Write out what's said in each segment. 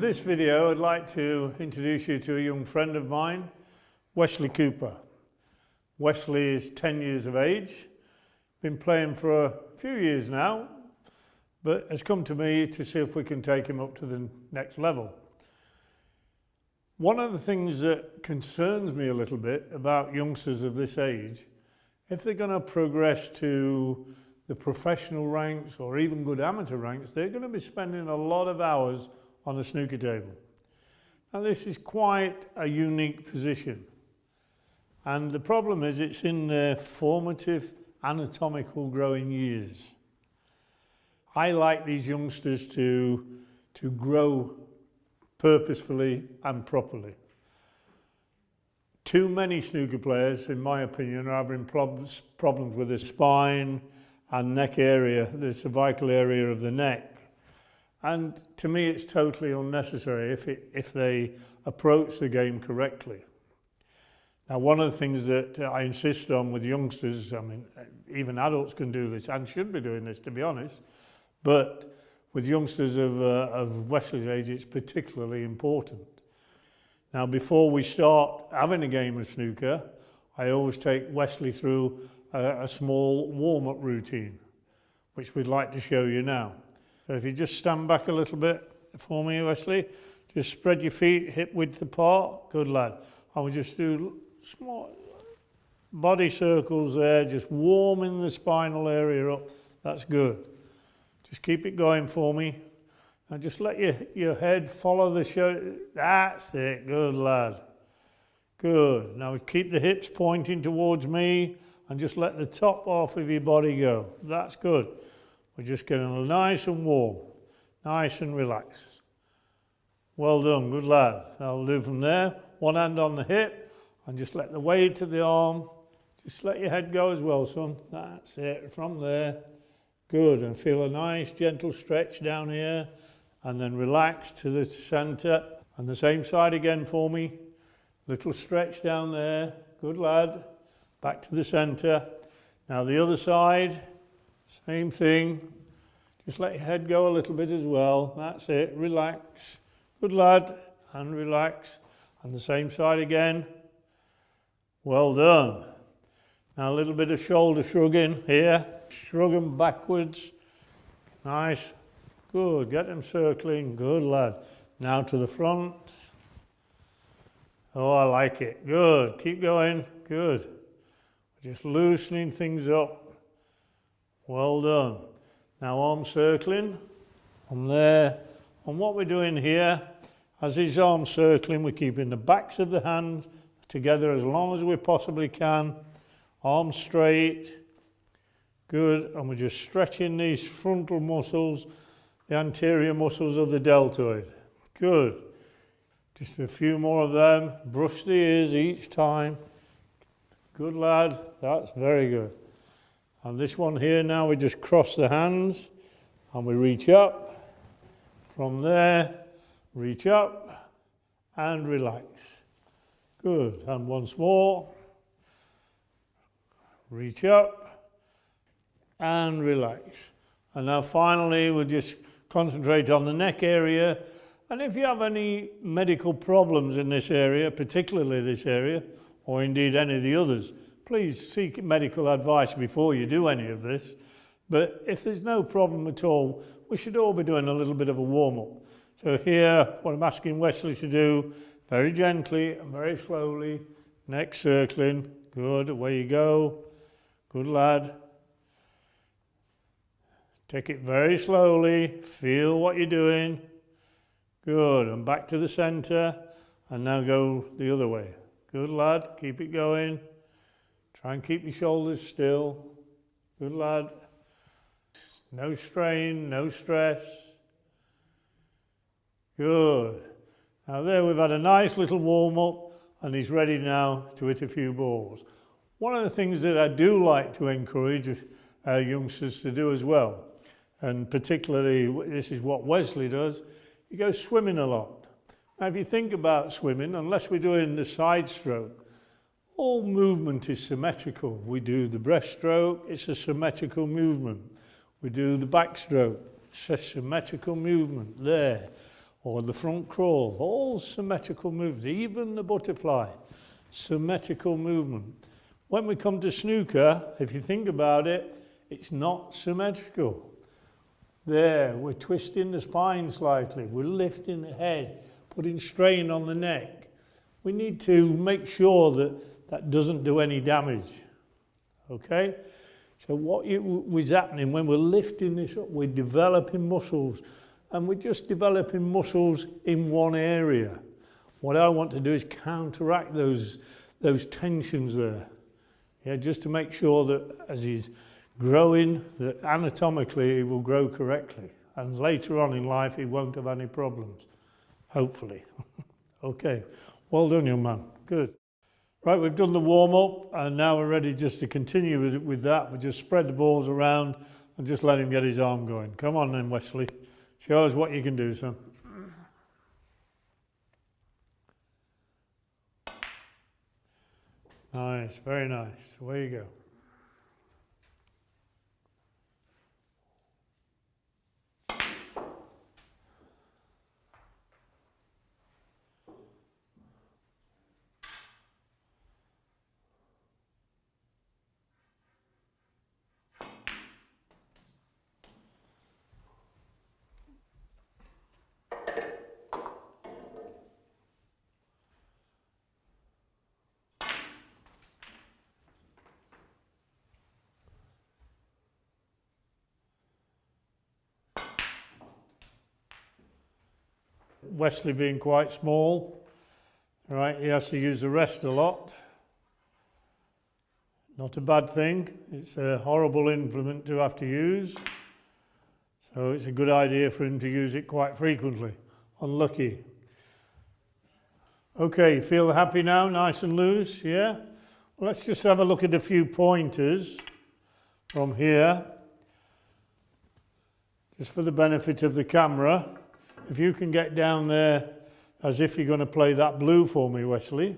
With this video, I'd like to introduce you to a young friend of mine, Wesley Cooper. Wesley is 10 years of age, been playing for a few years now, but has come to me to see if we can take him up to the next level. One of the things that concerns me a little bit about youngsters of this age, if they're going to progress to the professional ranks or even good amateur ranks, they're going to be spending a lot of hours on a snooker table. Now this is quite a unique position, and the problem is it's in their formative anatomical growing years. I like these youngsters to grow purposefully and properly. Too many snooker players, in my opinion, are having problems with the spine and neck area, the cervical area of the neck. And to me, it's totally unnecessary if they approach the game correctly. Now, one of the things that I insist on with youngsters, I mean, even adults can do this and should be doing this, to be honest, but with youngsters of Wesley's age, it's particularly important. Now, before we start having a game of snooker, I always take Wesley through a small warm-up routine, which we'd like to show you now. So if you just stand back a little bit for me, Wesley, just spread your feet hip width apart, good lad. I will just do small body circles there, just warming the spinal area up, that's good. Just keep it going for me. Now just let your head follow the show, that's it, good lad. Good, now keep the hips pointing towards me and just let the top half of your body go, that's good. We're just getting nice and warm, nice and relaxed. Well done, good lad. That'll do from there. One hand on the hip and just let the weight of the arm, just let your head go as well, son. That's it, from there. Good, and feel a nice gentle stretch down here and then relax to the center. And the same side again for me. Little stretch down there, good lad. Back to the center. Now the other side. Same thing, just let your head go a little bit as well, that's it, relax, good lad, and relax, and the same side again, well done. Now a little bit of shoulder shrugging here, shrug them backwards, nice, good, get them circling, good lad. Now to the front, oh I like it, good, keep going, good. Just loosening things up. Well done. Now arm circling from there. And what we're doing here, as his arm circling, we're keeping the backs of the hands together as long as we possibly can. Arms straight. Good. And we're just stretching these frontal muscles, the anterior muscles of the deltoid. Good. Just a few more of them. Brush the ears each time. Good lad. That's very good. And this one here now, we just cross the hands and we reach up. From there, reach up and relax. Good, and once more. Reach up and relax. And now finally, we'll just concentrate on the neck area. And if you have any medical problems in this area, particularly this area, or indeed any of the others, please seek medical advice before you do any of this. But if there's no problem at all, we should all be doing a little bit of a warm-up. So here, what I'm asking Wesley to do, very gently and very slowly, neck circling, good, away you go, good lad. Take it very slowly, feel what you're doing, good, and back to the center, and now go the other way. Good lad, keep it going. Try and keep your shoulders still. Good lad. No strain, no stress. Good. Now there we've had a nice little warm-up and he's ready now to hit a few balls. One of the things that I do like to encourage youngsters to do as well, and particularly this is what Wesley does, he goes swimming a lot. Now if you think about swimming, unless we're doing the side stroke, all movement is symmetrical. We do the breaststroke, it's a symmetrical movement. We do the backstroke, it's a symmetrical movement there. or the front crawl, all symmetrical movements, even the butterfly, symmetrical movement. When we come to snooker, if you think about it, it's not symmetrical. There, we're twisting the spine slightly, we're lifting the head, putting strain on the neck. We need to make sure that that doesn't do any damage, okay? So what was happening when we're lifting this up, we're developing muscles, and we're just developing muscles in one area. What I want to do is counteract those tensions there. Yeah, just to make sure that as he's growing, that anatomically he will grow correctly. And later on in life, he won't have any problems, hopefully. Okay, well done, young man, good. Right, we've done the warm-up, and now we're ready just to continue with that. We just spread the balls around and just let him get his arm going. Come on then, Wesley. Show us what you can do, son. Nice, very nice. Away you go. Wesley being quite small, right, he has to use the rest a lot. Not a bad thing, it's a horrible implement to have to use, so it's a good idea for him to use it quite frequently. Unlucky. Okay, feel happy now, nice and loose, yeah? Well, let's just have a look at a few pointers from here, just for the benefit of the camera. If you can get down there as if you're going to play that blue for me, Wesley.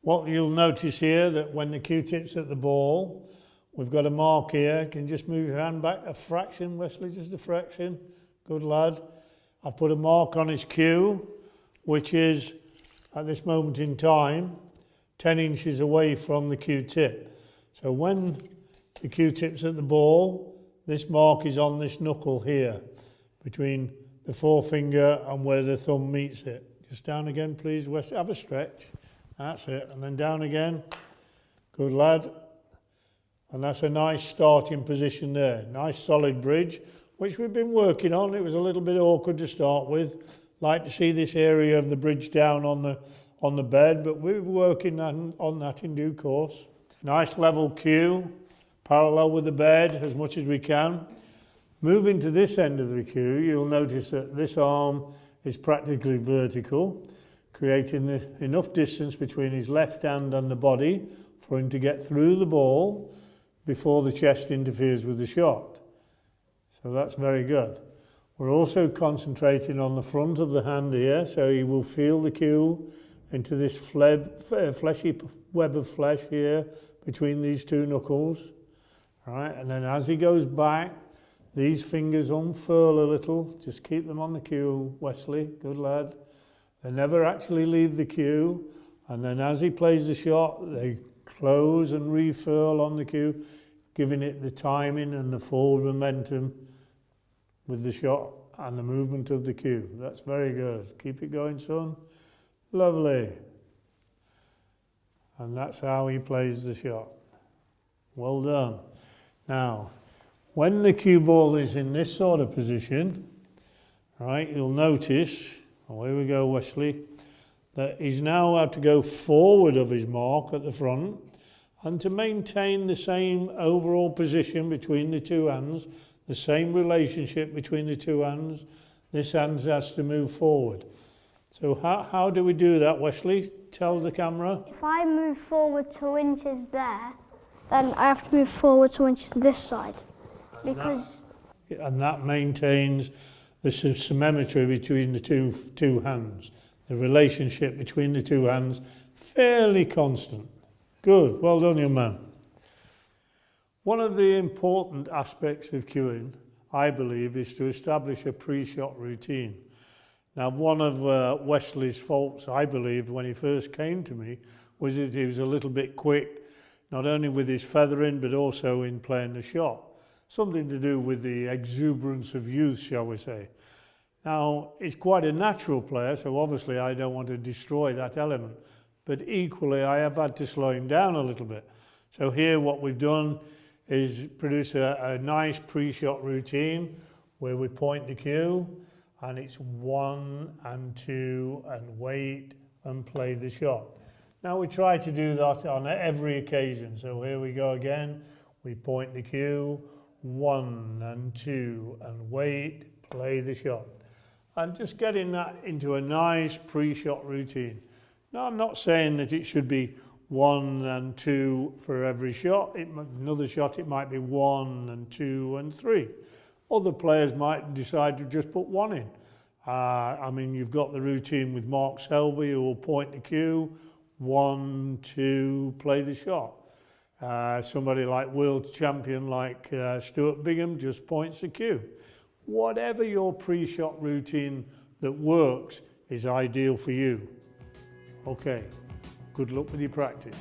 What you'll notice here, that when the Q-tip's at the ball, we've got a mark here. You can just move your hand back a fraction, Wesley, just a fraction. Good lad. I've put a mark on his cue, which is, at this moment in time, 10 inches away from the Q-tip. So when the Q-tip's at the ball, this mark is on this knuckle here, between the forefinger and where the thumb meets it. Just down again, please, Wesley. Have a stretch. That's it. And then down again. Good lad. And that's a nice starting position there. Nice solid bridge, which we've been working on. It was a little bit awkward to start with. Like to see this area of the bridge down on the bed, but we're working on that in due course. Nice level cue, parallel with the bed as much as we can. Moving to this end of the cue, you'll notice that this arm is practically vertical, creating enough distance between his left hand and the body for him to get through the ball before the chest interferes with the shot. So that's very good. We're also concentrating on the front of the hand here, so he will feel the cue into this fleshy web of flesh here between these two knuckles. All right, and then as he goes back, these fingers unfurl a little, just keep them on the cue, Wesley, good lad. They never actually leave the cue, and then as he plays the shot, they close and refurl on the cue, giving it the timing and the forward momentum with the shot and the movement of the cue. That's very good. Keep it going, son. Lovely. And that's how he plays the shot. Well done. Now, when the cue ball is in this sort of position, right, you'll notice, away we go, Wesley, that he's now had to go forward of his mark at the front, and to maintain the same overall position between the two hands, the same relationship between the two hands, this hand has to move forward. So how do we do that, Wesley? Tell the camera. If I move forward 2 inches there, then I have to move forward 2 inches this side. And that maintains the symmetry between the two hands. The relationship between the two hands, fairly constant. Good, well done, young man. One of the important aspects of cueing, I believe, is to establish a pre-shot routine. Now, one of Wesley's faults, I believe, when he first came to me, was that he was a little bit quick, not only with his feathering, but also in playing the shot. Something to do with the exuberance of youth, shall we say. Now, he's quite a natural player, so obviously I don't want to destroy that element. But equally, I have had to slow him down a little bit. So here what we've done is produce a nice pre-shot routine where we point the cue, and it's 1 and 2 and wait and play the shot. Now we try to do that on every occasion. So here we go again. We point the cue, 1 and 2 and wait, play the shot. And just getting that into a nice pre-shot routine. Now I'm not saying that it should be 1 and 2 for every shot. Another shot it might be 1 and 2 and 3. Other players might decide to just put 1 in. I mean, you've got the routine with Mark Selby, who will point the cue, 1, 2, play the shot. Somebody like world champion like Stuart Bingham just points the cue. Whatever your pre-shot routine that works is ideal for you. Okay, good luck with your practice.